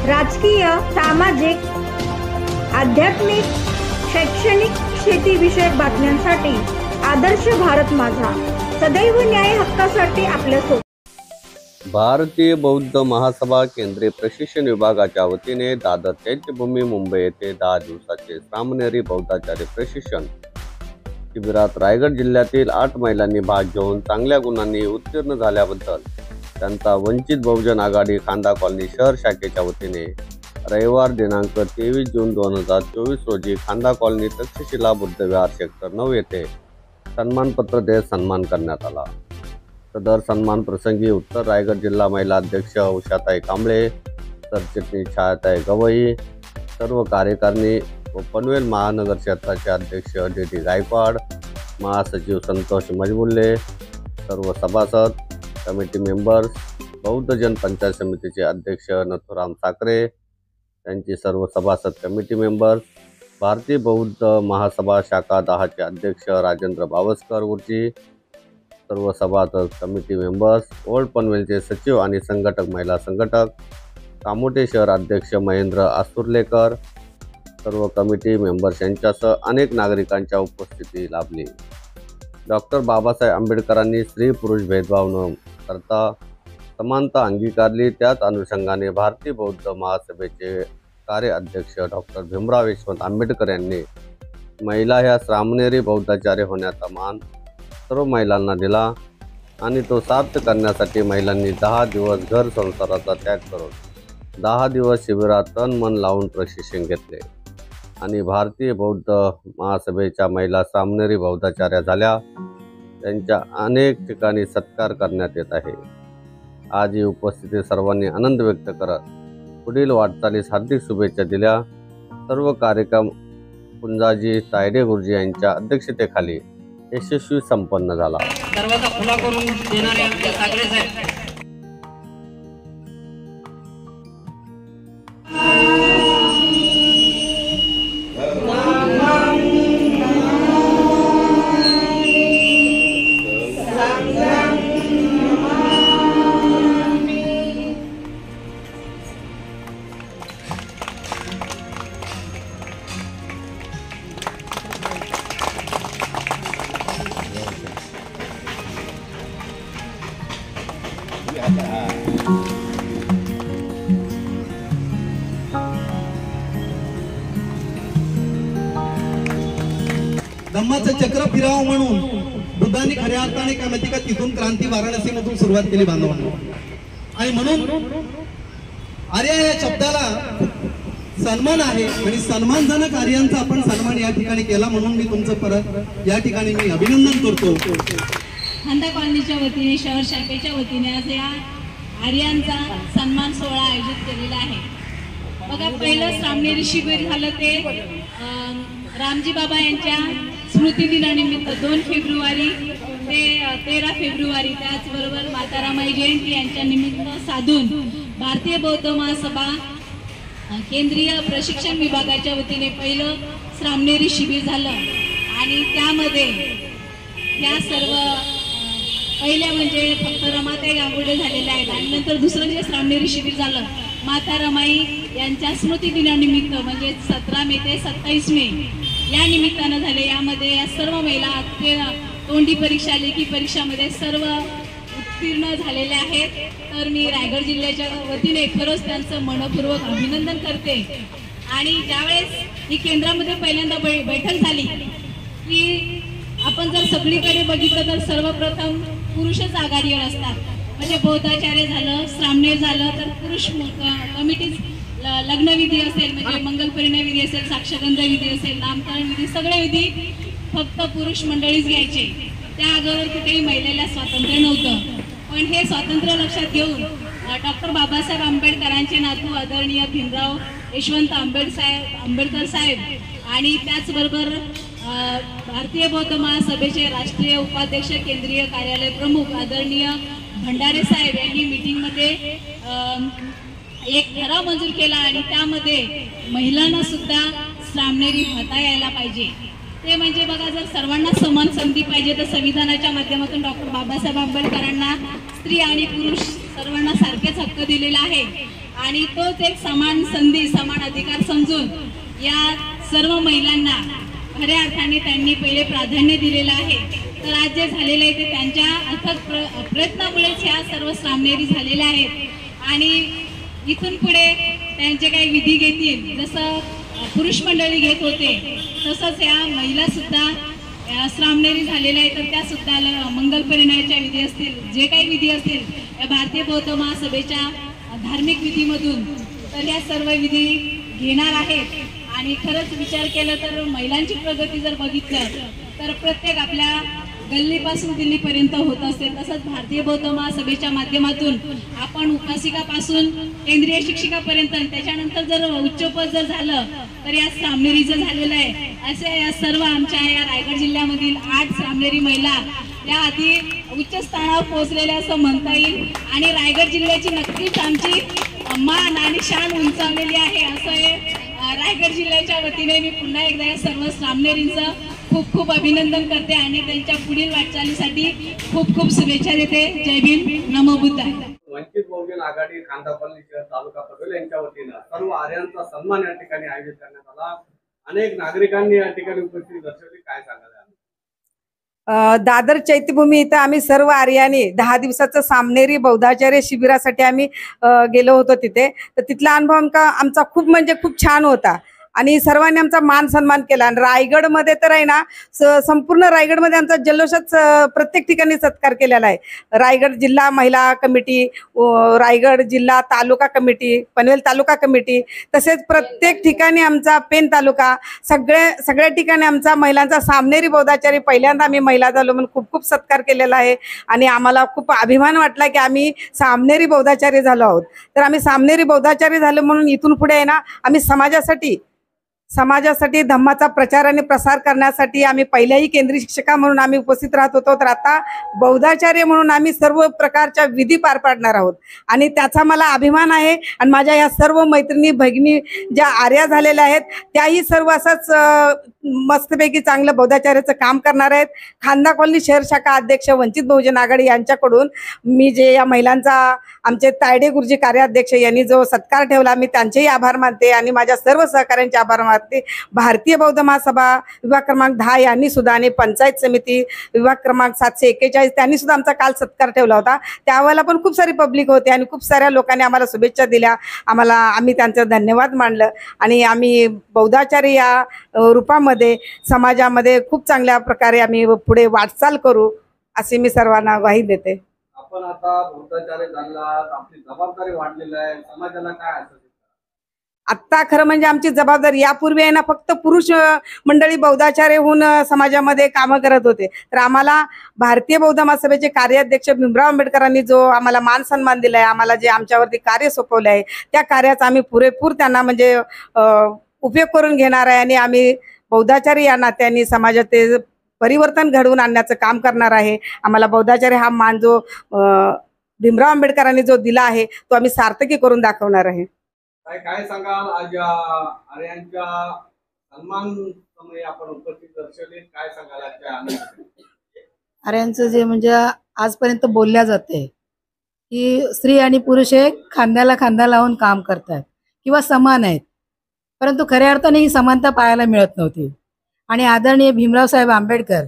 राजकीय, सामाजिक, आध्यात्मिक, शैक्षणिक, शेतीविषयक बातम्यांसाठी आदर्श भारत माझा सदैव न्याय हक्कासाठी आपल्यासोबत. भारतीय बौद्ध महासभा केंद्रीय प्रशिक्षण विभागाच्या वतीने दादर चैत्यभूमी मुंबई येथे 10 दिवसाचे सामनेरी बौद्धाचार्य प्रशिक्षण शिबिरात रायगड जिल्ह्यातील 8 महिलांनी भाग घेऊन चांगल्या गुणांनी उत्तीर्ण झाल्याबद्दल त्यांचा वंचित बहुजन आघाडी खांदा कॉलनी शहर शाखेच्या वतीने रविवार दिनांक 23 जून 2024 रोजी खांदा कॉलनी तक्षशिला बुद्धविहार सेक्टर 9 येथे सन्मानपत्र देत सन्मान करण्यात आला. सदर सन्मान प्रसंगी उत्तर रायगड जिल्हा महिला अध्यक्ष उषाताई कांबळे, सरचिटणीस छायाताई गवई, सर्व कार्यकारिणी व पनवेल महानगर क्षेत्राचे अध्यक्ष डी गायकवाड, महासचिव संतोष मजमुल्ले, सर्व सभासद, कमिटी मेंबर्स, बौद्ध जन पंचायत समितीचे अध्यक्ष नथुराम साखरे, त्यांची सर्व सभासद कमिटी मेंबर्स, भारतीय बौद्ध महासभा शाखा 10 चे अध्यक्ष राजेंद्र बावस्कर गुरुजी, सर्व सभासद कमिटी मेंबर्स, ओल्ड पनवेलचे सचिव आणि संघटक महिला संघटक, कामोठे शहर अध्यक्ष महेंद्र आसुर्लेकर, सर्व कमिटी मेंबर्स यांच्यासह अनेक नागरिकांच्या उपस्थिती लाभली. डॉक्टर बाबासाहेब आंबेडकरांनी स्त्री पुरुष भेदभाव न करता समानता अंगीकारली. त्याच अनुषंगाने भारतीय बौद्ध महासभेचे कार्य अध्यक्ष डॉक्टर भीमराव यशवंत आंबेडकर यांनी महिला ह्या सामनेरी बौद्धाचार्य होण्याचा मान सर्व महिलांना दिला आणि तो सार्थ करण्यासाठी महिलांनी 10 दिवस घर संसाराचा त्याग करून 10 दिवस शिबिरात तन मन लावून प्रशिक्षण घेतले आणि भारतीय बौद्ध महासभेच्या महिला सामनेरी बौद्धाचार्या झाल्या. त्यांच्या अनेक ठिकाणी सत्कार करण्यात येत आहे. आज ही उपस्थिती सर्वांनी आनंद व्यक्त करत पुढील वाटचालीस हार्दिक शुभेच्छा दिल्या. सर्व कार्यक्रम पुंजाजी तायडे गुरुजी यांच्या अध्यक्षतेखाली यशस्वी संपन्न झाला. दरवाजा खुला करून देणारे आमचे सागरे साहेब. धम्माचं चक्र फिरावं म्हणून बुद्धांनी खऱ्या अर्थाने काय माहिती का तिथून क्रांती वाराणसी मधून सुरुवात केली बांधवांनो. आणि म्हणून आर्य या शब्दाला सन्मान आहे आणि सन्मानजनक कार्यांचा आपण सन्मान या ठिकाणी केला म्हणून मी तुमचं परत या ठिकाणी मी अभिनंदन करतो. खांदा कॉलनीच्या वतीने शहर शाखेच्या वतीने आज या आर्यांचा सन्मान सोहळा आयोजित केलेला आहे. बघा, पहिलं सामनेरी शिबिर झालं ते रामजी बाबा यांच्या स्मृती दिनानिमित्त 2 फेब्रुवारी ते 13 फेब्रुवारी, त्याचबरोबर माता रमाई जयंती यांच्या निमित्त साधून भारतीय बौद्ध महासभा केंद्रीय प्रशिक्षण विभागाच्या वतीने पहिलं सामनेरी शिबिर झालं आणि त्यामध्ये या सर्व पहिल्या म्हणजे फक्त रमाताई गांगुर्डे झालेल्या आहेत आणि नंतर दुसरं जे सामनेरी शिबिर झालं माता रमाई यांच्या स्मृती दिनानिमित्त म्हणजे 17 मे ते 27 मे या निमित्तानं झाले. यामध्ये या सर्व महिला तोंडी परीक्षा, लेखी परीक्षामध्ये सर्व उत्तीर्ण झालेल्या आहेत. तर मी रायगड जिल्ह्याच्या वतीने खरंच त्यांचं मनपूर्वक अभिनंदन करते. आणि ज्यावेळेस ही केंद्रामध्ये पहिल्यांदा बैठक झाली की आपण जर सगळीकडे बघितलं तर सर्वप्रथम पुरुषच आघाडीवर असतात. म्हणजे बौद्धाचार्य झालं, सामनेर झालं तर पुरुष कमिटीज, लग्नविधी असेल म्हणजे मंगल परिणय विधी असेल, साक्षगंध विधी असेल, नामकरण विधी, सगळे विधी फक्त पुरुष मंडळीच घ्यायचे. त्या अगोदर कुठेही महिलेला स्वातंत्र्य नव्हतं. पण हे स्वातंत्र्य लक्षात घेऊन डॉक्टर बाबासाहेब आंबेडकरांचे नातू आदरणीय भीमराव यशवंत आंबेडकर साहेब आणि त्याचबरोबर भारतीय बौद्ध महासभेचे राष्ट्रीय उपाध्यक्ष केंद्रीय कार्यालय प्रमुख आदरणीय भंडारे साहेब यांनी मीटिंगमध्ये एक ठराव मंजूर केला आणि त्यामध्ये महिलांना सुद्धा सामनेरी भत्ता यायला पाहिजे. ते म्हणजे बघा, जर सर्वांना समान संधी पाहिजे तर संविधानाच्या माध्यमातून डॉक्टर बाबासाहेब आंबेडकरांना स्त्री आणि पुरुष सर्वांना सारखेच हक्क दिलेला आहे आणि तोच एक समान संधी समान अधिकार समजून या सर्व महिलांना खऱ्या अर्थाने त्यांनी पहिले प्राधान्य दिलेलं आहे। तर आज जे झालेलं आहे ते त्यांच्या अथक प्रयत्नामुळेच ह्या सर्व सामनेरी झालेल्या आहेत आणि इथून पुढे त्यांचे काही विधी घेतील, जसं पुरुष मंडळी घेत होते तसंच या महिला सुद्धा श्रामनेरी झालेल्या आहेत। तर त्या सुद्धा मंगल परिणयाच्या विधी असतील, जे काही विधी असतील या भारतीय बौद्ध महासभेच्या धार्मिक विधीमधून, तर या सर्व विधी घेणार आहेत। आणि खरंच विचार केला तर महिलांची प्रगती जर बघितलं तर प्रत्येक आपल्या गल्लीपासून दिल्लीपर्यंत होत असते। तसंच भारतीय बौद्ध महासभेच्या माध्यमातून आपण उपासिकापासून केंद्रीय शिक्षिकापर्यंत, त्याच्यानंतर जर उच्चपद जर झालं तर या सामनेरीचं झालेलं आहे। असे या सर्व आमच्या या रायगड जिल्ह्यामधील 8 सामनेरी महिला या आधी उच्च स्थानावर पोहोचलेल्या असं म्हणता येईल आणि रायगड जिल्ह्याची नक्कीच आमची मान आणि शान उंचावलेली आहे असं हे रायगड जिल्ह्याच्या वतीने मी पुन्हा एकदा या सर्व सामनेरींचं खूप खूप अभिनंदन करते आणि त्यांच्या पुढील वाटचालीसाठी खूप खूप शुभेच्छा देते। जय भीम, नमो बुद्धाय। वंचित बहुजन आघाडी खांदापल्ली शहर तालुका पनवेल यांच्या वतीनं सर्व आर्यांचा सन्मान या ठिकाणी आयोजित करण्यात आला। अनेक नागरिकांनी या ठिकाणी उपस्थिती दर्शवली, काय सांगाल? दादर चैत्यभूमी इथं आम्ही सर्व आर्यांनी 10 दिवसाचं सामनेरी बौद्धाचार्य शिबिरासाठी आम्ही गेलो होतो तिथे। तर तिथला अनुभव आमचा खूप म्हणजे खूप छान होता आणि सर्वांनी आमचा मान सन्मान केला। आणि रायगडमध्ये तर आहे ना, संपूर्ण रायगडमध्ये आमचा जल्लोषात प्रत्येक ठिकाणी सत्कार केलेला आहे। रायगड जिल्हा महिला कमिटी, रायगड जिल्हा तालुका कमिटी, पनवेल तालुका कमिटी, तसेच प्रत्येक ठिकाणी आमचा पेन तालुका, सगळ्या ठिकाणी आमचा महिलांचा सामनेरी बौद्धाचार्य पहिल्यांदा आम्ही महिला झालो म्हणून खूप खूप सत्कार केलेला आहे आणि आम्हाला खूप अभिमान वाटला की आम्ही सामनेरी बौद्धाचार्य झालो आहोत। तर आम्ही सामनेरी बौद्धाचार्य झालो म्हणून इथून पुढे आहे ना, आम्ही समाजासाठी धम्माचा प्रचार आणि प्रसार करण्यासाठी आम्ही पहिल्याही केंद्रीय शिक्षिका म्हणून आम्ही उपस्थित राहत होतो, तर आता बौद्धाचार्य म्हणून आम्ही सर्व प्रकारच्या विधी पार पाडणार आहोत आणि त्याचा मला अभिमान आहे। आणि माझ्या या सर्व मैत्रिणी भगिनी ज्या आर्या झालेल्या आहेत त्याही सर्व असंच मस्तपैकी चांगलं बौद्धाचार्याचं काम करणार आहेत। खांदा कॉलनी शहर शाखा अध्यक्ष वंचित बहुजन आघाडी यांच्याकडून मी जे या महिलांचा आमचे तायडे गुरुजी कार्याध्यक्ष यांनी जो सत्कार ठेवला, मी त्यांचेही आभार मानते आणि माझ्या सर्व सहकाऱ्यांचे आभार मानते। भारतीय बौद्ध महासभा विभाग क्रमांक 10 यांनी सुद्धा आणि पंचायत समिती विभाग क्रमांक 741 त्यांनी सुद्धा आमचा काल सत्कार ठेवला होता। त्यावेळेला पण खूप सारी पब्लिक होती आणि खूप साऱ्या लोकांनी आम्हाला शुभेच्छा दिल्या, आम्ही त्यांचं धन्यवाद मानलं आणि आम्ही बौद्धाचार्य या रूपामध्ये समाजामध्ये खूप चांगल्या प्रकारे आम्ही पुढे वाटचाल करू असे मी सर्वांना ग्वाही देते। आपण आता बौद्धाचार्य झाला, आपली जबाबदारी वाढलेली आहे, समाजाला काय असेल? आत्ता खरं म्हणजे आमची जबाबदारी, यापूर्वी आहे ना फक्त पुरुष मंडळी बौद्धाचार्य होऊन समाजामध्ये कामं करत होते, तर आम्हाला भारतीय बौद्ध महासभेचे कार्याध्यक्ष भीमराव आंबेडकरांनी जो आम्हाला मान सन्मान दिलाय, आम्हाला जे आमच्यावरती कार्य सोपवले आहे त्या कार्याचा आम्ही पुरेपूर त्यांना म्हणजे उपयोग करून घेणार आहे आणि आम्ही बौद्धाचार्य या नात्याने समाजात परिवर्तन घडवून आणण्याचं काम करणार आहे। आम्हाला बौद्धाचार्य हा मान जो भीमराव आंबेडकरांनी जो दिला आहे तो आम्ही सार्थकी करून दाखवणार आहे। काय सांगाल? आज आर्यांच्या सन्मान समयी आपण उपस्थित दर्शवले, काय सांगाल आजच्या? आर्यांचं जे म्हणजे आजपर्यंत बोलल्या जाते की स्त्री आणि पुरुष हे खांद्याला खांदा लावून काम करतात किंवा समान आहेत, परंतु खऱ्या अर्थाने ही समानता पाहायला मिळत नव्हती। आणि आदरणीय भीमराव साहेब आंबेडकर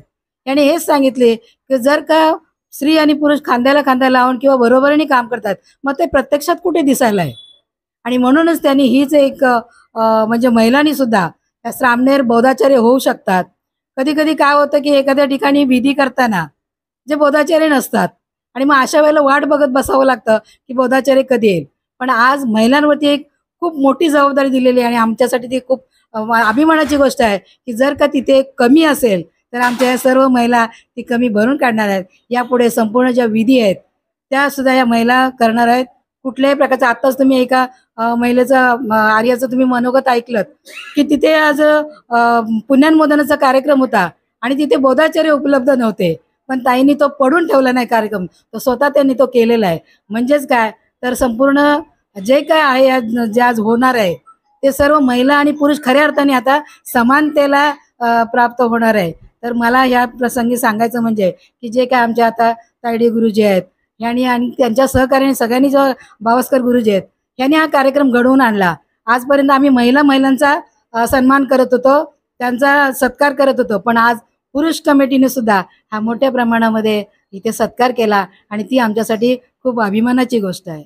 यांनी हेच सांगितले की जर का स्त्री आणि पुरुष खांद्याला खांदा लावून किंवा बरोबरीने काम करतात, मग ते प्रत्यक्षात कुठे दिसायला आहे। आणि म्हणूनच त्यांनी हीच एक म्हणजे महिलांनी सुद्धा या सामनेर बौद्धाचार्य होऊ शकतात। कधी कधी काय होतं की एखाद्या ठिकाणी विधी करताना जे बौद्धाचार्य नसतात आणि मग अशा वेळेला वाट बघत बसावं लागतं की बौद्धाचार्य कधी येईल। पण आज महिलांवरती एक खूप मोठी जबाबदारी दिलेली आहे आणि आमच्यासाठी ती खूप अभिमानाची गोष्ट आहे की जर का तिथे कमी असेल तर आमच्या या सर्व महिला ती कमी भरून काढणार आहेत। यापुढे संपूर्ण ज्या विधी आहेत त्या सुद्धा या महिला करणार आहेत। कुठल्याही प्रकारचं आत्ताच तुम्ही एका महिलेचं आर्याचं तुम्ही मनोगत ऐकलं की तिथे आज पुण्यांमोदनाचा कार्यक्रम होता आणि तिथे बौद्धाचार्य उपलब्ध नव्हते, पण ताईंनी तो पडून ठेवला नाही कार्यक्रम, तो स्वतः त्यांनी तो केलेला आहे। म्हणजेच काय तर संपूर्ण जे काय आहे जे आज होणार आहे ते सर्व महिला आणि पुरुष खऱ्या अर्थाने आता समानतेला प्राप्त होणार आहे। तर मला या प्रसंगी सांगायचं म्हणजे की जे काय आमच्या आता तायडे गुरुजी आहेत यांनी आणि त्यांच्या सहकार्याने सगळ्यांनी जो बावस्कर गुरुजी आहेत यांनी हा कार्यक्रम घडवून आणला. आजपर्यंत आम्ही महिलांचा सन्मान करत होतो, त्यांचा सत्कार करत होतो, पण आज पुरुष कमिटीने सुद्धा हा मोठ्या प्रमाणामध्ये इथे सत्कार केला आणि ती आमच्यासाठी खूप अभिमानाची गोष्ट आहे.